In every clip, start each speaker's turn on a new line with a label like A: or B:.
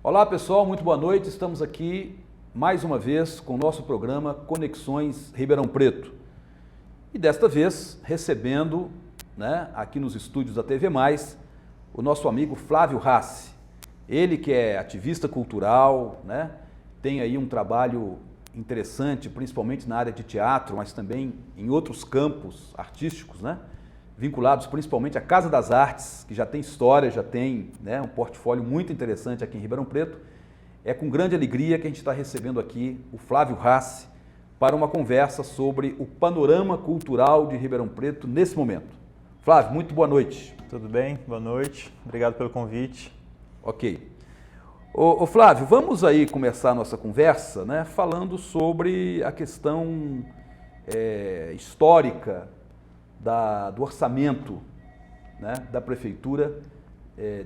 A: Olá pessoal, muito boa noite. Estamos aqui mais uma vez com o nosso programa Conexões Ribeirão Preto. E desta vez recebendo, aqui nos estúdios da TV Mais, o nosso amigo Flávio Rassi. Ele que é ativista cultural, tem aí um trabalho interessante, principalmente na área de teatro, mas também em outros campos artísticos, vinculados principalmente à Casa das Artes, que já tem história, já tem um portfólio muito interessante aqui em Ribeirão Preto. É com grande alegria que a gente está recebendo aqui o Flávio Rassi para uma conversa sobre o panorama cultural de Ribeirão Preto nesse momento. Flávio, muito boa noite.
B: Tudo bem? Boa noite. Obrigado pelo convite.
A: Ok. Ô Flávio, vamos aí começar a nossa conversa, falando sobre a questão histórica do orçamento da Prefeitura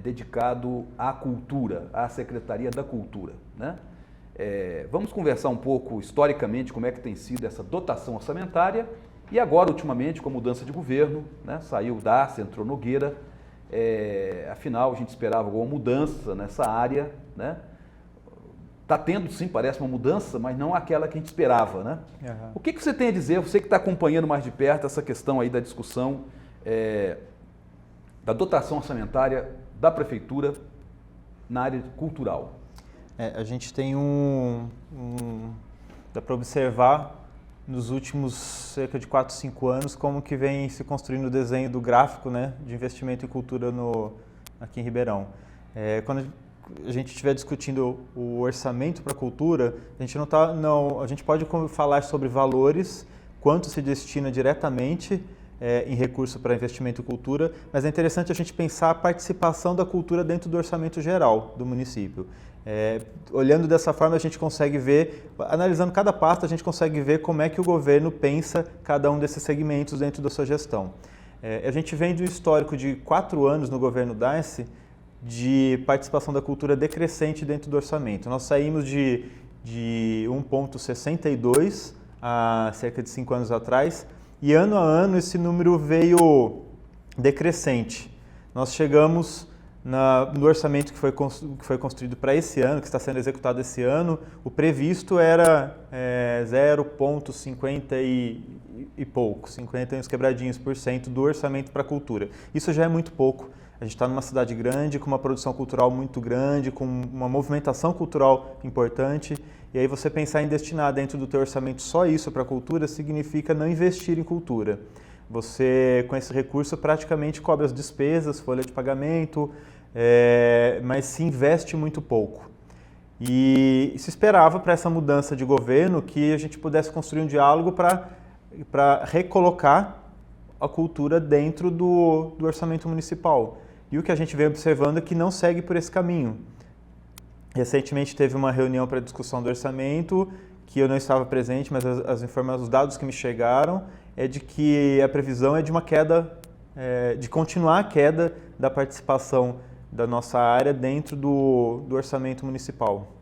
A: dedicado à cultura, à Secretaria da Cultura. Vamos conversar um pouco historicamente como é que tem sido essa dotação orçamentária e agora, ultimamente, com a mudança de governo, saiu o Darcy, entrou Nogueira, afinal a gente esperava alguma mudança nessa área, Está tendo sim, parece uma mudança, mas não aquela que a gente esperava,
B: Uhum.
A: O que você tem a dizer, você que está acompanhando mais de perto essa questão aí da discussão da dotação orçamentária da Prefeitura na área cultural?
B: A gente tem dá para observar nos últimos cerca de 4, 5 anos como que vem se construindo o desenho do gráfico de investimento em cultura aqui em Ribeirão. Quando a gente estiver discutindo o orçamento para a cultura, a gente pode falar sobre valores, quanto se destina diretamente em recurso para investimento em cultura, mas é interessante a gente pensar a participação da cultura dentro do orçamento geral do município. Olhando dessa forma, a gente consegue ver, analisando cada pasta, a gente consegue ver como é que o governo pensa cada um desses segmentos dentro da sua gestão. A gente vem de um histórico de 4 anos no governo Darcy, de participação da cultura decrescente dentro do orçamento. Nós saímos de 1,62 há cerca de 5 anos atrás e ano a ano esse número veio decrescente. Nós chegamos no orçamento que foi construído para esse ano, que está sendo executado esse ano, o previsto era 0,50 e pouco, 50 e uns quebradinhos por cento do orçamento para a cultura. Isso já é muito pouco. A gente está numa cidade grande, com uma produção cultural muito grande, com uma movimentação cultural importante, e aí você pensar em destinar dentro do teu orçamento só isso para a cultura significa não investir em cultura. Você, com esse recurso, praticamente cobre as despesas, folha de pagamento, mas se investe muito pouco. E se esperava para essa mudança de governo que a gente pudesse construir um diálogo para recolocar a cultura dentro do orçamento municipal. E o que a gente vem observando é que não segue por esse caminho. Recentemente teve uma reunião para discussão do orçamento, que eu não estava presente, mas os dados que me chegaram é de que a previsão é de uma queda, de continuar a queda da participação da nossa área dentro do orçamento municipal.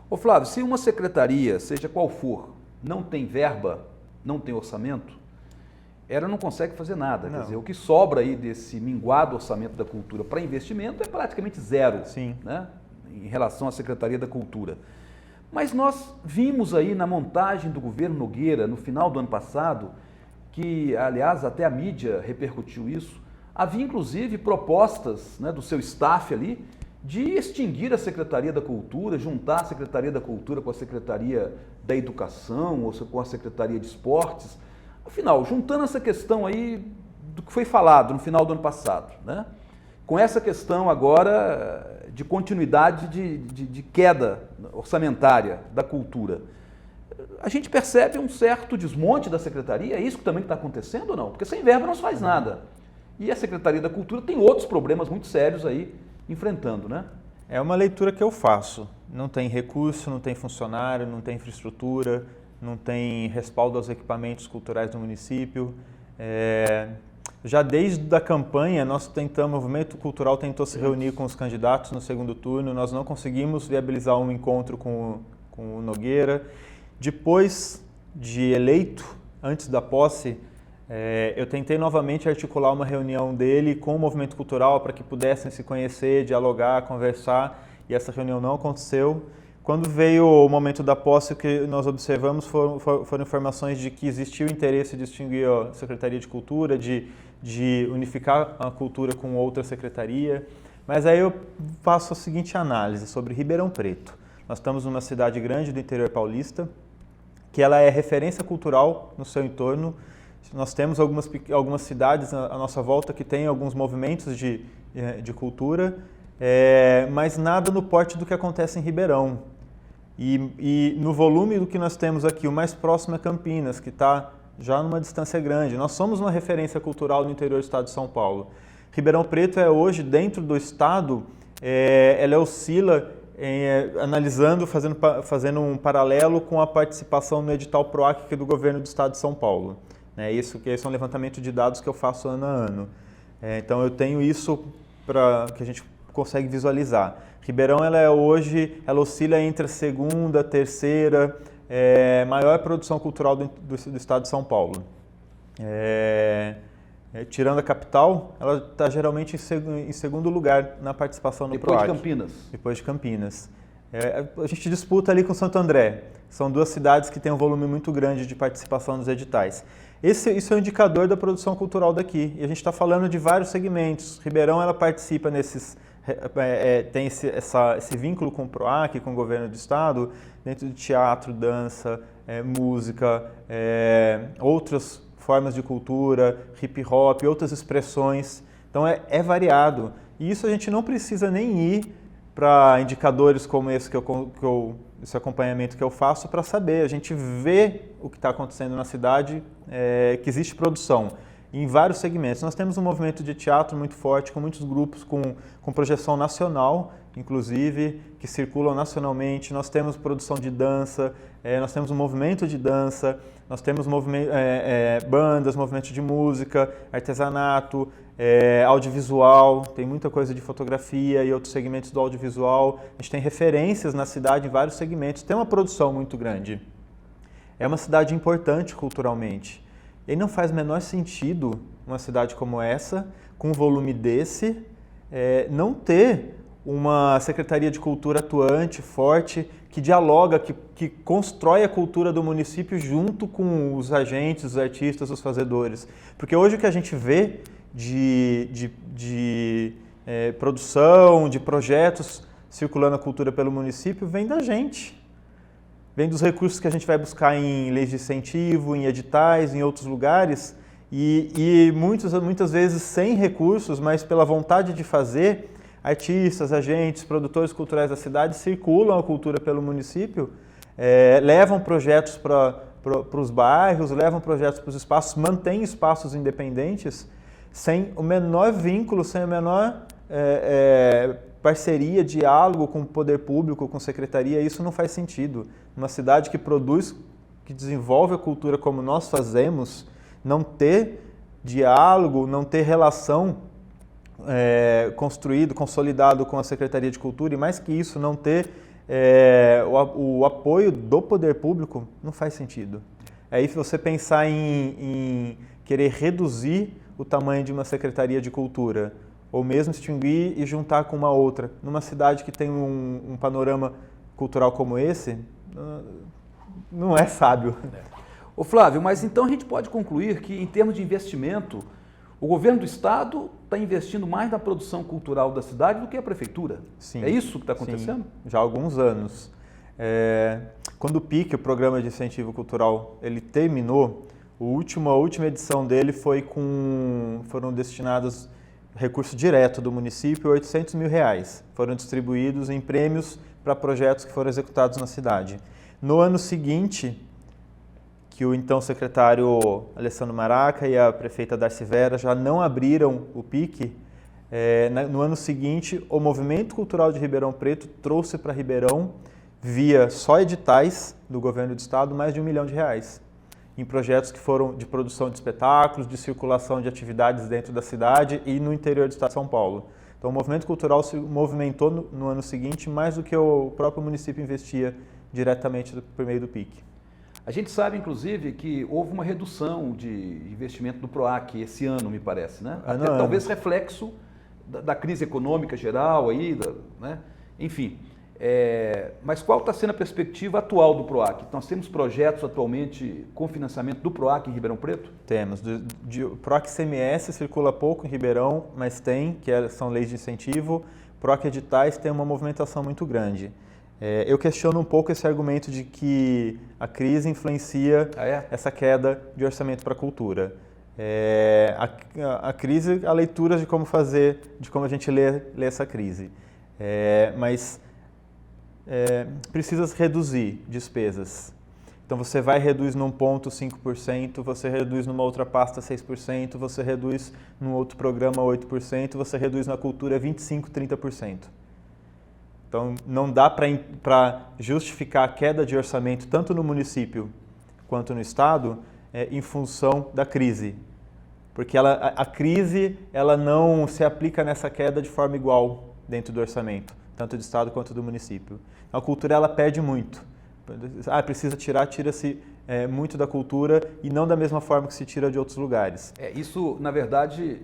A: Ô Flávio, se uma secretaria, seja qual for, não tem verba, não tem orçamento, ela não consegue fazer nada.
B: Não.
A: Quer dizer, o que sobra aí desse minguado orçamento da cultura para investimento é praticamente zero.
B: Sim.
A: Em relação à Secretaria da Cultura. Mas nós vimos aí na montagem do governo Nogueira, no final do ano passado, que, aliás, até a mídia repercutiu isso, havia inclusive propostas do seu staff ali de extinguir a Secretaria da Cultura, juntar a Secretaria da Cultura com a Secretaria da Educação ou com a Secretaria de Esportes. Afinal, juntando essa questão aí do que foi falado no final do ano passado, com essa questão agora de continuidade de queda orçamentária da cultura, a gente percebe um certo desmonte da Secretaria. É isso que também está acontecendo ou não? Porque sem verba não se faz nada. E a Secretaria da Cultura tem outros problemas muito sérios aí enfrentando,
B: É uma leitura que eu faço. Não tem recurso, não tem funcionário, não tem infraestrutura, não tem respaldo aos equipamentos culturais do município. Já desde a campanha, o movimento cultural tentou se reunir com os candidatos no segundo turno, nós não conseguimos viabilizar um encontro com o Nogueira. Depois de eleito, antes da posse, eu tentei novamente articular uma reunião dele com o movimento cultural para que pudessem se conhecer, dialogar, conversar. e essa reunião não aconteceu. Quando veio o momento da posse, o que nós observamos foram informações de que existia o interesse de extinguir a Secretaria de Cultura, de unificar a cultura com outra secretaria. Mas aí eu faço a seguinte análise sobre Ribeirão Preto. Nós estamos numa cidade grande do interior paulista, que ela é referência cultural no seu entorno. Nós temos algumas cidades à nossa volta que têm alguns movimentos de cultura, mas nada no porte do que acontece em Ribeirão. E no volume do que nós temos aqui, o mais próximo é Campinas, que está já numa distância grande. Nós somos uma referência cultural no interior do estado de São Paulo. Ribeirão Preto é hoje, dentro do estado, ela oscila, analisando, fazendo um paralelo com a participação no edital PROAC, que é do governo do estado de São Paulo. Esse é um levantamento de dados que eu faço ano a ano. Então eu tenho isso para que a gente consegue visualizar. Ribeirão, ela oscila entre a segunda, terceira, maior produção cultural do estado de São Paulo. Tirando a capital, ela está geralmente em segundo lugar na participação no PROAC.
A: Depois de Campinas.
B: Depois de Campinas. A gente disputa ali com Santo André. São duas cidades que têm um volume muito grande de participação nos editais. Isso é um indicador da produção cultural daqui. E a gente está falando de vários segmentos. Ribeirão, ela participa tem esse vínculo com o PROAC, com o governo do estado, dentro de teatro, dança, música, outras formas de cultura, hip hop, outras expressões. Então é variado. E isso a gente não precisa nem ir para indicadores como esse esse acompanhamento que eu faço para saber. A gente vê o que está acontecendo na cidade, que existe produção em vários segmentos. Nós temos um movimento de teatro muito forte, com muitos grupos com projeção nacional, inclusive, que circulam nacionalmente. Nós temos produção de dança, nós temos um movimento de dança, nós temos bandas, movimentos de música, artesanato, audiovisual, tem muita coisa de fotografia e outros segmentos do audiovisual. A gente tem referências na cidade em vários segmentos, tem uma produção muito grande. É uma cidade importante culturalmente. E não faz o menor sentido uma cidade como essa, com um volume desse, não ter uma Secretaria de Cultura atuante, forte, que dialoga, que constrói a cultura do município junto com os agentes, os artistas, os fazedores. Porque hoje o que a gente vê de produção, de projetos circulando a cultura pelo município, vem da gente. Vem dos recursos que a gente vai buscar em leis de incentivo, em editais, em outros lugares, e muitas vezes sem recursos, mas pela vontade de fazer, artistas, agentes, produtores culturais da cidade circulam a cultura pelo município, levam projetos para os bairros, levam projetos para os espaços, mantêm espaços independentes, sem o menor vínculo, sem a menor parceria, diálogo com o poder público, com a secretaria. Isso não faz sentido. Uma cidade que produz, que desenvolve a cultura como nós fazemos, não ter diálogo, não ter relação construído, consolidado com a Secretaria de Cultura, e mais que isso, não ter o apoio do poder público, não faz sentido. Aí você pensar em querer reduzir o tamanho de uma Secretaria de Cultura, ou mesmo extinguir e juntar com uma outra, numa cidade que tem um panorama cultural como esse, não é sábio.
A: Ô Flávio, mas então a gente pode concluir que, em termos de investimento, o governo do estado está investindo mais na produção cultural da cidade do que a prefeitura.
B: Sim,
A: é isso que está acontecendo?
B: Sim, já há alguns anos. Quando o PIC, o Programa de Incentivo Cultural, ele terminou, a última edição dele foram destinados recurso direto do município, R$800 mil. Foram distribuídos em prêmios para projetos que foram executados na cidade. No ano seguinte, que o então secretário Alessandro Maraca e a prefeita Darcy Vera já não abriram o PIC, no ano seguinte o Movimento Cultural de Ribeirão Preto trouxe para Ribeirão, via só editais do governo do estado, mais de R$1 milhão em projetos que foram de produção de espetáculos, de circulação de atividades dentro da cidade e no interior do estado de São Paulo. Então o movimento cultural se movimentou no ano seguinte mais do que o próprio município investia diretamente por meio do PIC.
A: A gente sabe, inclusive, que houve uma redução de investimento do PROAC esse ano, me parece, né? Talvez reflexo da crise econômica geral aí, né? enfim. Mas qual está sendo a perspectiva atual do PROAC? Nós temos projetos atualmente com financiamento do PROAC em Ribeirão Preto?
B: Temos. O PROAC CMS circula pouco em Ribeirão, mas tem, são leis de incentivo. PROAC Editais tem uma movimentação muito grande. Eu questiono um pouco esse argumento de que a crise influencia essa queda de orçamento para a cultura. A crise, há leituras de como fazer, de como a gente lê essa crise. Mas precisa reduzir despesas. Então você vai reduz num ponto 5%, você reduz numa outra pasta 6%, você reduz num outro programa 8%, você reduz na cultura 25%, 30%. Então não dá para justificar a queda de orçamento tanto no município quanto no estado em função da crise. Porque a crise ela não se aplica nessa queda de forma igual dentro do orçamento, tanto do estado quanto do município. Então, a cultura ela perde muito. Precisa tira-se muito da cultura e não da mesma forma que se tira de outros lugares.
A: Isso, na verdade,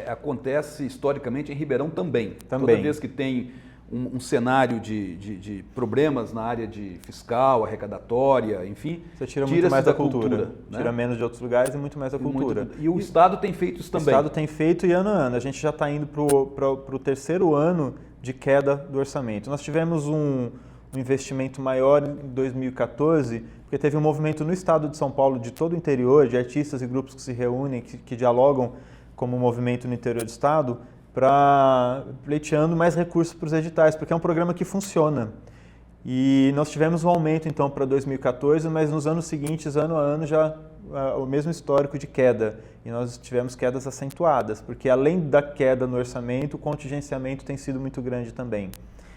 A: acontece historicamente em Ribeirão também. Toda vez que tem um cenário de problemas na área de fiscal, arrecadatória, enfim,
B: você tira muito mais da cultura,
A: né?
B: Tira menos de outros lugares e muito mais da cultura.
A: E o Estado tem feito isso também.
B: O Estado tem feito e ano a ano. A gente já está indo para o terceiro ano de queda do orçamento. Nós tivemos um investimento maior em 2014, porque teve um movimento no estado de São Paulo, de todo o interior, de artistas e grupos que se reúnem, que dialogam como movimento no interior do estado, pleiteando mais recursos para os editais, porque é um programa que funciona. E nós tivemos um aumento, então, para 2014, mas nos anos seguintes, ano a ano, já o mesmo histórico de queda. E nós tivemos quedas acentuadas, porque além da queda no orçamento, o contingenciamento tem sido muito grande também.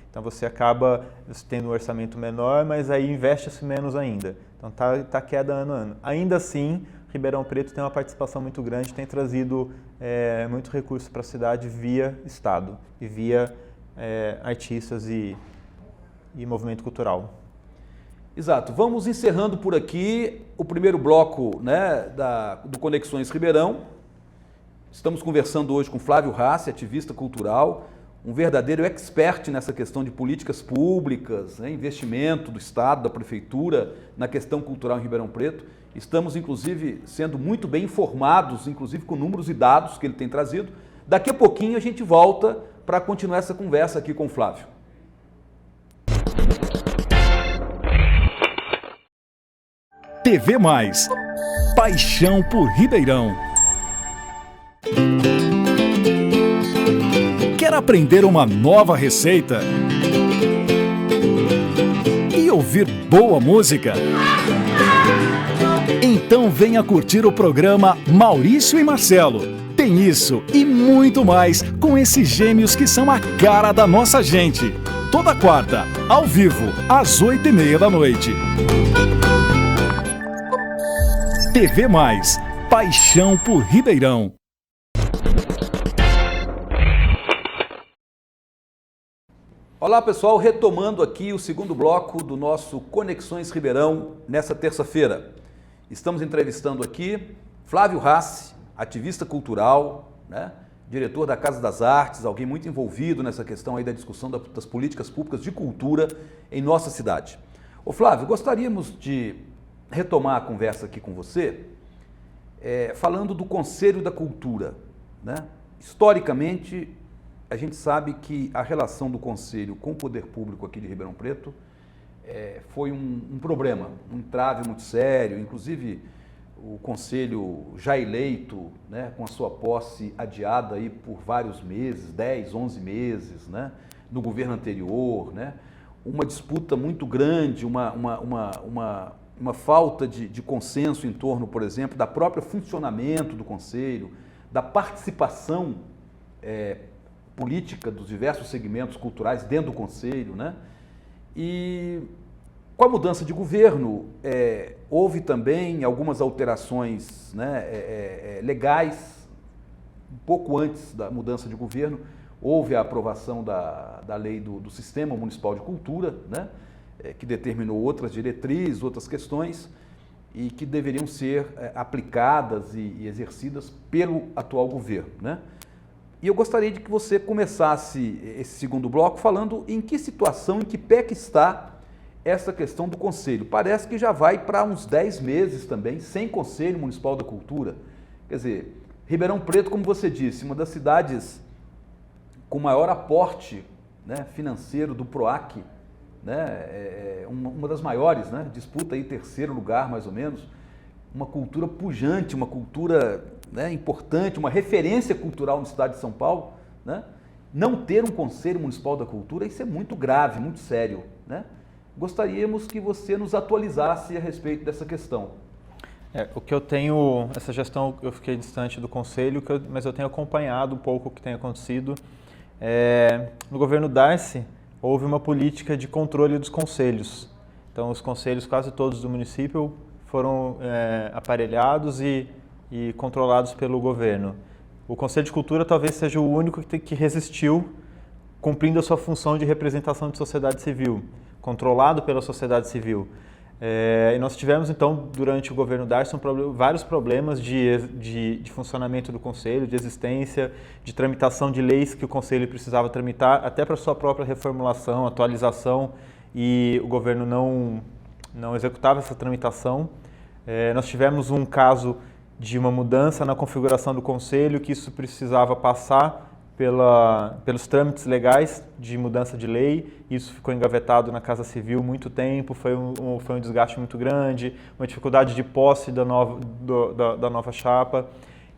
B: Então você acaba tendo um orçamento menor, mas aí investe-se menos ainda. Então tá queda ano a ano. Ainda assim, Ribeirão Preto tem uma participação muito grande, tem trazido muito recurso para a cidade via Estado e via artistas e movimento cultural.
A: Exato. Vamos encerrando por aqui o primeiro bloco, né, do Conexões Ribeirão. Estamos conversando hoje com Flávio Rassi, ativista cultural, um verdadeiro expert nessa questão de políticas públicas, né, investimento do Estado, da Prefeitura, na questão cultural em Ribeirão Preto. Estamos, inclusive, sendo muito bem informados, inclusive com números e dados que ele tem trazido. Daqui a pouquinho a gente volta para continuar essa conversa aqui com o Flávio.
C: TV Mais. Paixão por Ribeirão. Quer aprender uma nova receita? E ouvir boa música? Então venha curtir o programa Maurício e Marcelo. Tem isso e muito mais com esses gêmeos que são a cara da nossa gente. Toda quarta, ao vivo, às 20h30 da noite. TV Mais. Paixão por Ribeirão.
A: Olá pessoal, retomando aqui o segundo bloco do nosso Conexões Ribeirão nessa terça-feira. Estamos entrevistando aqui Flávio Rassi, ativista cultural, né? Diretor da Casa das Artes, alguém muito envolvido nessa questão aí da discussão das políticas públicas de cultura em nossa cidade. Ô Flávio, gostaríamos de retomar a conversa aqui com você, falando do Conselho da Cultura, né? Historicamente, a gente sabe que a relação do Conselho com o poder público aqui de Ribeirão Preto foi um problema, um entrave muito sério. Inclusive, o Conselho já eleito, né, com a sua posse adiada aí por vários meses, 10, 11 meses, né, no governo anterior, né, uma disputa muito grande, uma falta de consenso em torno, por exemplo, da própria funcionamento do Conselho, da participação política dos diversos segmentos culturais dentro do Conselho, né? E com a mudança de governo, houve também algumas alterações, né, legais. Um pouco antes da mudança de governo, houve a aprovação da lei do Sistema Municipal de Cultura, né, que determinou outras diretrizes, outras questões, e que deveriam ser aplicadas e exercidas pelo atual governo, né? E eu gostaria de que você começasse esse segundo bloco falando em que situação, em que pé que está essa questão do Conselho. Parece que já vai para uns 10 meses também, sem Conselho Municipal da Cultura. Quer dizer, Ribeirão Preto, como você disse, uma das cidades com maior aporte, né, financeiro do PROAC, né, uma das maiores, né, disputa aí terceiro lugar mais ou menos, uma cultura pujante, uma cultura, né, importante, uma referência cultural no estado de São Paulo, né? Não ter um Conselho Municipal da Cultura, isso é muito grave, muito sério, né? Gostaríamos que você nos atualizasse a respeito dessa questão.
B: O que eu tenho, essa gestão, eu fiquei distante do Conselho, mas eu tenho acompanhado um pouco o que tem acontecido. No governo Darcy, houve uma política de controle dos conselhos. Então, os conselhos, quase todos do município, foram aparelhados e controlados pelo governo. O Conselho de Cultura talvez seja o único que resistiu, cumprindo a sua função de representação de sociedade civil, controlado pela sociedade civil. E nós tivemos, então, durante o governo Darcy, vários problemas de funcionamento do Conselho, de existência, de tramitação de leis que o Conselho precisava tramitar, até para sua própria reformulação, atualização, e o governo não executava essa tramitação. Nós tivemos um caso de uma mudança na configuração do Conselho, que isso precisava passar pelos trâmites legais de mudança de lei. Isso ficou engavetado na Casa Civil muito tempo, foi um desgaste muito grande, uma dificuldade de posse da nova chapa.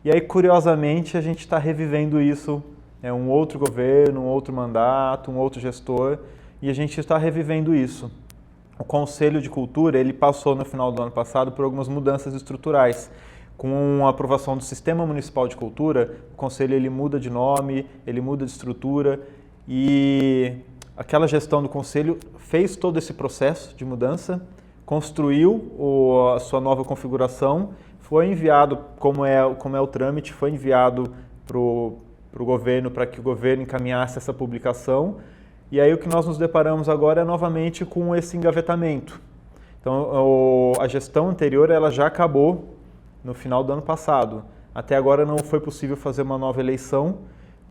B: E aí, curiosamente, a gente está revivendo isso, um outro governo, um outro mandato, um outro gestor, e a gente está revivendo isso. O Conselho de Cultura, ele passou no final do ano passado por algumas mudanças estruturais. Com a aprovação do Sistema Municipal de Cultura, o Conselho ele muda de nome, ele muda de estrutura, e aquela gestão do Conselho fez todo esse processo de mudança, construiu a sua nova configuração, foi enviado, como é o trâmite, foi enviado para o governo, para que o governo encaminhasse essa publicação, e aí o que nós nos deparamos agora é novamente com esse engavetamento. Então, a gestão anterior ela já acabou no final do ano passado. Até agora não foi possível fazer uma nova eleição,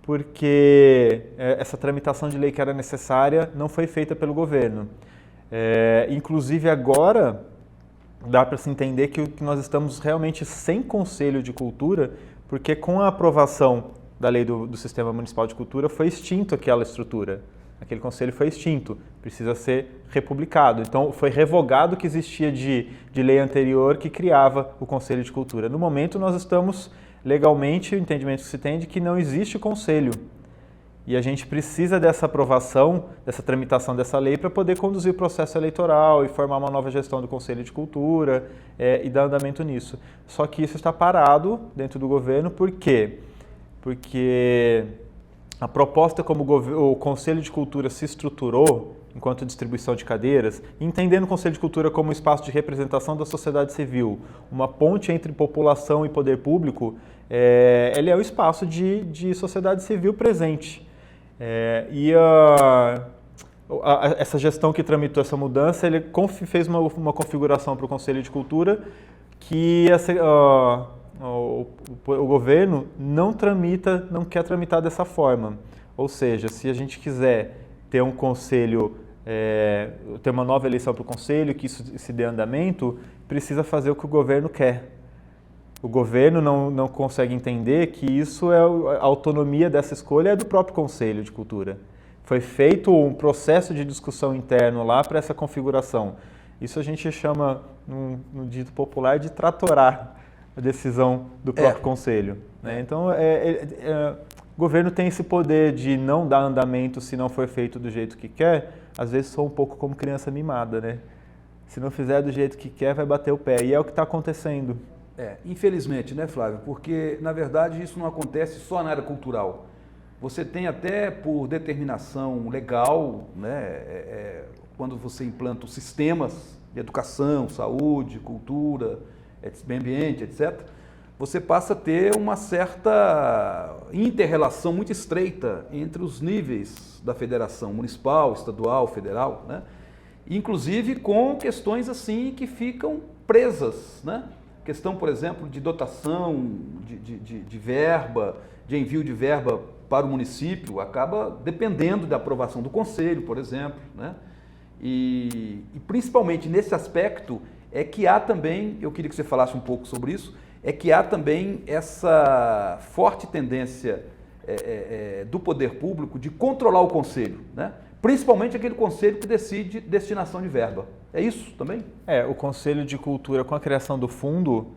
B: porque essa tramitação de lei que era necessária não foi feita pelo governo. Inclusive agora, dá para se entender que nós estamos realmente sem Conselho de Cultura, porque com a aprovação da lei do Sistema Municipal de Cultura foi extinto aquela estrutura. Aquele conselho foi extinto, precisa ser republicado. Então, foi revogado o que existia de lei anterior que criava o Conselho de Cultura. No momento, nós estamos legalmente, o entendimento que se tem de que não existe conselho. E a gente precisa dessa aprovação, dessa tramitação dessa lei para poder conduzir o processo eleitoral e formar uma nova gestão do Conselho de Cultura e dar andamento nisso. Só que isso está parado dentro do governo, por quê? Porque a proposta como o Conselho de Cultura se estruturou enquanto distribuição de cadeiras, entendendo o Conselho de Cultura como um espaço de representação da sociedade civil, uma ponte entre população e poder público, ele é o espaço de sociedade civil presente. Essa gestão que tramitou essa mudança, ele fez uma configuração para o Conselho de Cultura que o governo não quer tramitar dessa forma. Ou seja, se a gente quiser ter um conselho, ter uma nova eleição para o conselho, que isso se dê andamento, precisa fazer o que o governo quer. O governo não consegue entender que isso a autonomia dessa escolha é do próprio Conselho de Cultura. Foi feito um processo de discussão interno lá para essa configuração. Isso a gente chama, no dito popular, de tratorar a decisão do próprio Conselho. Né? Então, o governo tem esse poder de não dar andamento se não for feito do jeito que quer. Às vezes sou um pouco como criança mimada, né? Se não fizer do jeito que quer, vai bater o pé. E é o que está acontecendo.
A: Infelizmente, né, Flávio? Porque, na verdade, isso não acontece só na área cultural. Você tem até por determinação legal, né, quando você implanta os sistemas de educação, saúde, cultura, meio ambiente, etc., você passa a ter uma certa inter-relação muito estreita entre os níveis da federação municipal, estadual, federal, né? Inclusive com questões assim que ficam presas, né? Questão, por exemplo, de dotação, de verba, de envio de verba para o município acaba dependendo da aprovação do conselho, por exemplo, né? E principalmente nesse aspecto é que há também, eu queria que você falasse um pouco sobre isso, é que há também essa forte tendência do poder público de controlar o conselho, né? Principalmente aquele conselho que decide destinação de verba. É isso também?
B: O Conselho de Cultura, com a criação do fundo,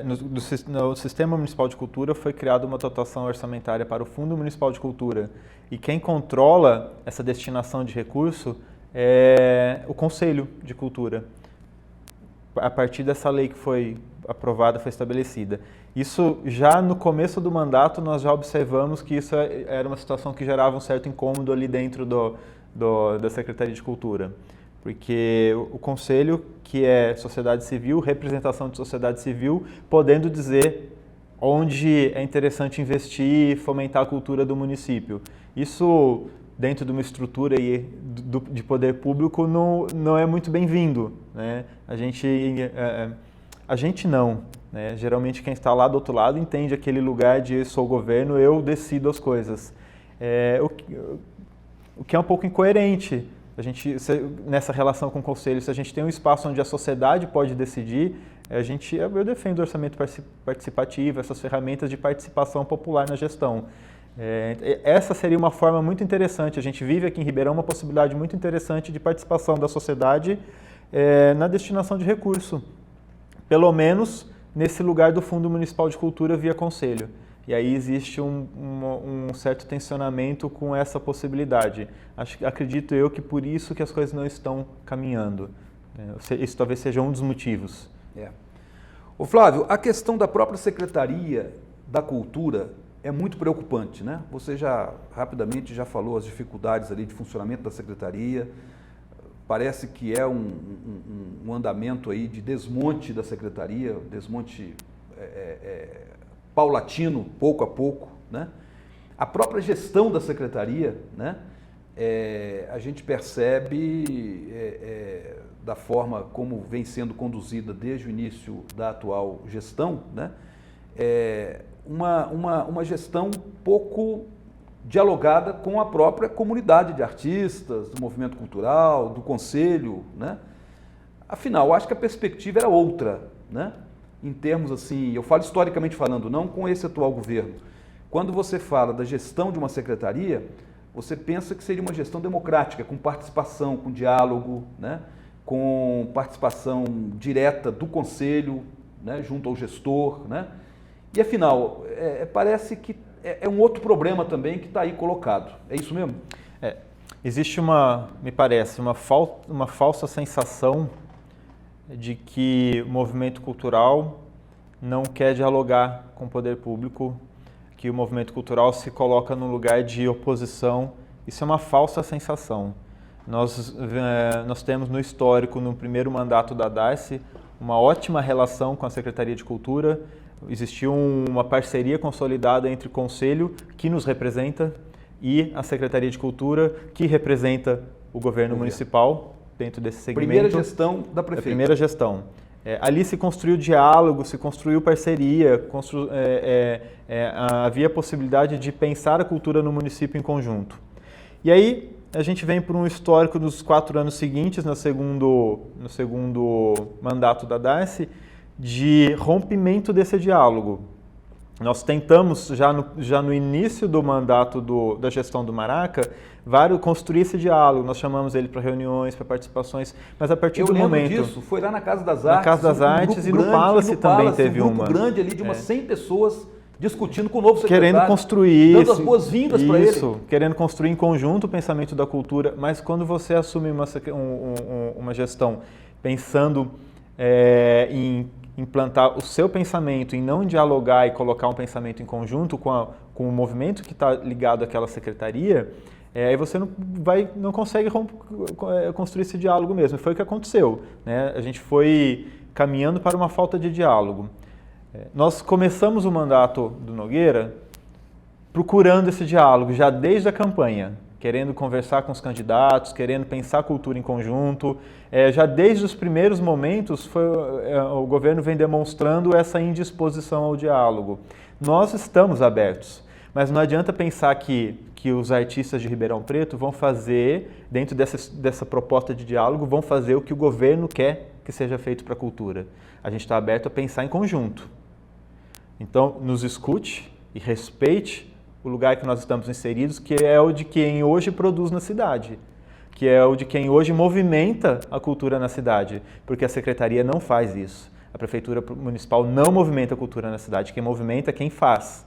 B: no Sistema Municipal de Cultura foi criada uma dotação orçamentária para o Fundo Municipal de Cultura. E quem controla essa destinação de recurso é o Conselho de Cultura. A partir dessa lei que foi aprovada, foi estabelecida. Isso, já no começo do mandato, nós já observamos que isso era uma situação que gerava um certo incômodo ali dentro da Secretaria de Cultura. Porque o Conselho, que é sociedade civil, representação de sociedade civil, podendo dizer onde é interessante investir e fomentar a cultura do município. Isso, dentro de uma estrutura de poder público, não é muito bem-vindo, né? A gente não, né? Geralmente quem está lá do outro lado entende aquele lugar de sou governo, eu decido as coisas. O que é um pouco incoerente. Nessa relação com o Conselho, se a gente tem um espaço onde a sociedade pode decidir, eu defendo o orçamento participativo, essas ferramentas de participação popular na gestão. Essa seria uma forma muito interessante. A gente vive aqui em Ribeirão uma possibilidade muito interessante de participação da sociedade na destinação de recurso, pelo menos nesse lugar do Fundo Municipal de Cultura via Conselho. E aí existe um certo tensionamento com essa possibilidade. Acredito eu que por isso que as coisas não estão caminhando. Isso talvez seja um dos motivos.
A: Ô Flávio, a questão da própria Secretaria da Cultura é muito preocupante, né? Você rapidamente já falou as dificuldades ali de funcionamento da Secretaria. Parece que é um andamento aí de desmonte da Secretaria, desmonte paulatino, pouco a pouco, né? A própria gestão da Secretaria, né? A gente percebe da forma como vem sendo conduzida desde o início da atual gestão, né? Uma gestão pouco dialogada com a própria comunidade de artistas, do movimento cultural, do conselho, né? Afinal, acho que a perspectiva era outra, né? Em termos assim, eu falo historicamente falando, não com esse atual governo. Quando você fala da gestão de uma secretaria, você pensa que seria uma gestão democrática, com participação, com diálogo, né? Com participação direta do conselho, né? Junto ao gestor, né? E afinal, parece que é um outro problema também que está aí colocado. É isso mesmo?
B: Existe me parece, uma falsa sensação de que o movimento cultural não quer dialogar com o poder público, que o movimento cultural se coloca num lugar de oposição. Isso é uma falsa sensação. Nós temos no histórico, no primeiro mandato da Darcy, uma ótima relação com a Secretaria de Cultura. Existiu uma parceria consolidada entre o Conselho, que nos representa, e a Secretaria de Cultura, que representa o governo municipal dentro desse segmento.
A: Primeira gestão da prefeita.
B: Primeira gestão. Ali se construiu diálogo, se construiu parceria, havia possibilidade de pensar a cultura no município em conjunto. E aí a gente vem por um histórico dos 4 anos seguintes, no segundo mandato da Darcy, de rompimento desse diálogo. Nós tentamos, já no início do mandato da gestão do Maraca, construir esse diálogo. Nós chamamos ele para reuniões, para participações, mas a partir do momento...
A: Eu lembro disso, foi lá na Casa das Artes.
B: Na Casa das Artes e no Palace também teve
A: um grupo grande ali de umas 100 pessoas discutindo com o novo secretário.
B: Querendo construir...
A: Dando as boas-vindas para ele. Isso,
B: querendo construir em conjunto o pensamento da cultura, mas quando você assume uma gestão pensando em implantar o seu pensamento, em não dialogar e colocar um pensamento em conjunto com o movimento que está ligado àquela secretaria, aí você não consegue construir esse diálogo mesmo. Foi o que aconteceu, né? A gente foi caminhando para uma falta de diálogo. Nós começamos o mandato do Nogueira procurando esse diálogo, já desde a campanha, querendo conversar com os candidatos, querendo pensar a cultura em conjunto. Já desde os primeiros momentos, o governo vem demonstrando essa indisposição ao diálogo. Nós estamos abertos, Mas não adianta pensar que os artistas de Ribeirão Preto vão fazer, dentro dessa proposta de diálogo, vão fazer o que o governo quer que seja feito para a cultura. A gente está aberto a pensar em conjunto. Então, nos escute e respeite o lugar que nós estamos inseridos, que é o de quem hoje produz na cidade, que é o de quem hoje movimenta a cultura na cidade, porque a Secretaria não faz isso. A Prefeitura Municipal não movimenta a cultura na cidade, quem movimenta é quem faz.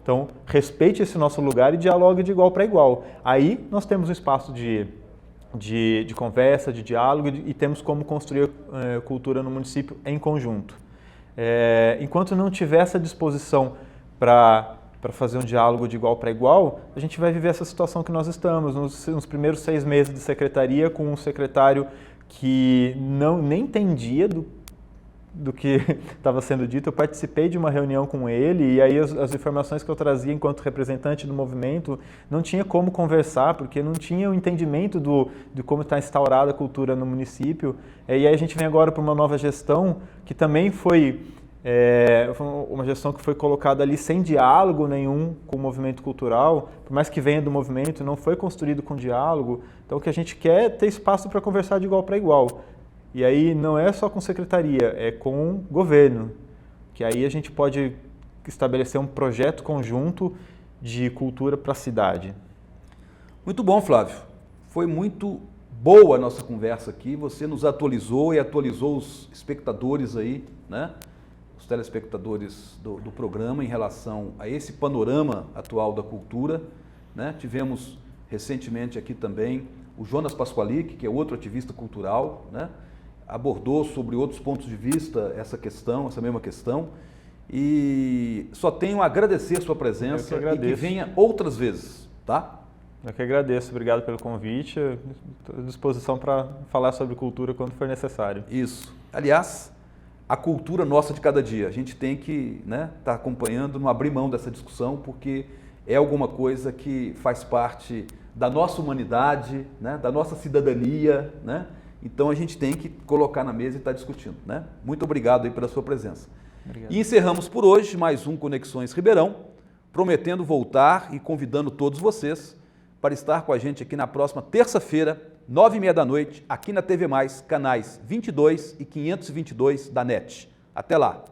B: Então, respeite esse nosso lugar e dialogue de igual para igual. Aí nós temos um espaço de conversa, de diálogo e temos como construir cultura no município em conjunto. Enquanto não tiver essa disposição para fazer um diálogo de igual para igual, a gente vai viver essa situação que nós estamos, nos primeiros 6 meses de secretaria, com um secretário que nem entendia do que estava sendo dito. Eu participei de uma reunião com ele e aí as informações que eu trazia enquanto representante do movimento não tinha como conversar, porque não tinha o entendimento de como está instaurada a cultura no município. E aí a gente vem agora para uma nova gestão que também foi uma gestão que foi colocada ali sem diálogo nenhum com o movimento cultural, por mais que venha do movimento, não foi construído com diálogo. Então o que a gente quer é ter espaço para conversar de igual para igual. E aí não é só com secretaria, é com o governo, que aí a gente pode estabelecer um projeto conjunto de cultura para a cidade.
A: Muito bom, Flávio. Foi muito boa a nossa conversa aqui. Você nos atualizou e atualizou os espectadores aí, né? Os telespectadores do programa em relação a esse panorama atual da cultura, né? Tivemos recentemente aqui também o Jonas Pasqualic, que é outro ativista cultural, né? Abordou sobre outros pontos de vista essa mesma questão, e só tenho a agradecer a sua presença e que venha outras vezes, tá?
B: Eu que agradeço, obrigado pelo convite, estou à disposição para falar sobre cultura quando for necessário.
A: Isso. Aliás, a cultura nossa de cada dia, a gente tem que tá acompanhando, não abrir mão dessa discussão, porque é alguma coisa que faz parte da nossa humanidade, né? Da nossa cidadania, né? Então a gente tem que colocar na mesa e estar discutindo, né? Muito obrigado aí pela sua presença.
B: Obrigado.
A: E encerramos por hoje mais um Conexões Ribeirão, prometendo voltar e convidando todos vocês para estar com a gente aqui na próxima terça-feira, 9h30 da noite, aqui na TV+, canais 22 e 522 da NET. Até lá!